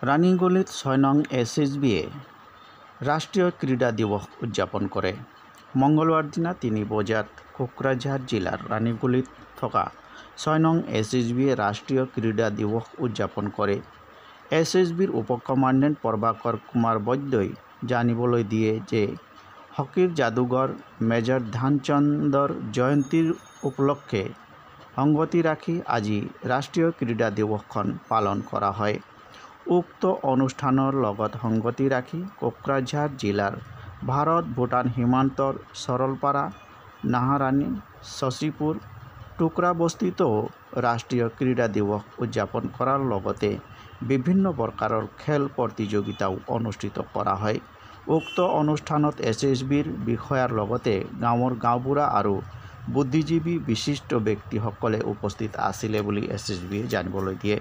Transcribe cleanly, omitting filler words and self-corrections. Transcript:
রানিগুলিত ৬ নং SSBয়ে রাষ্ট্রীয় ক্রীড়া দিবস উদযাপন করে। মঙ্গলবার দিনা ৩ বজাত কোকরাঝার জিলার রানিগুলিত থকা ৬ নং SSBয়ে রাষ্ট্রীয় ক্রীড়া দিবস উদযাপন করে। SSBৰ উপকমাণ্ডেণ্ট প্ৰভাকৰ কুমাৰ বৈদ্যই জানিবলৈ দিয়ে যে হকীৰ যাদুঘৰ মেজৰ ধ্যানচান্দৰ জয়ন্তীৰ উপলক্ষে সংগতি ৰাখি আজি ৰাষ্ট্ৰীয় ক্ৰীড়া দিৱসখন পালন কৰা হয়। উক্ত অনুষ্ঠানৰ লগত সংগতি ৰাখি কোকৰাঝাৰ জিলাৰ ভাৰত ভূটান সীমান্তৰ সৰলপাৰা, নাহাৰানী, শশীপুৰ, টুকুৰাবস্তিতো ৰাষ্ট্ৰীয় ক্ৰীড়া দিৱস উদযাপন কৰাৰ লগতে বিভিন্ন প্ৰকাৰৰ খেল প্ৰতিযোগিতাও অনুষ্ঠিত কৰা হয়। উক্ত অনুষ্ঠানত SSBৰ বিষয়াৰ লগতে গাঁৱৰ গাঁওবুঢ়া আৰু বুদ্ধিজীৱী বিশিষ্ট ব্যক্তিসকলে উপস্থিত আছিলে বুলি SSBয়ে জানিবলৈ দিয়ে।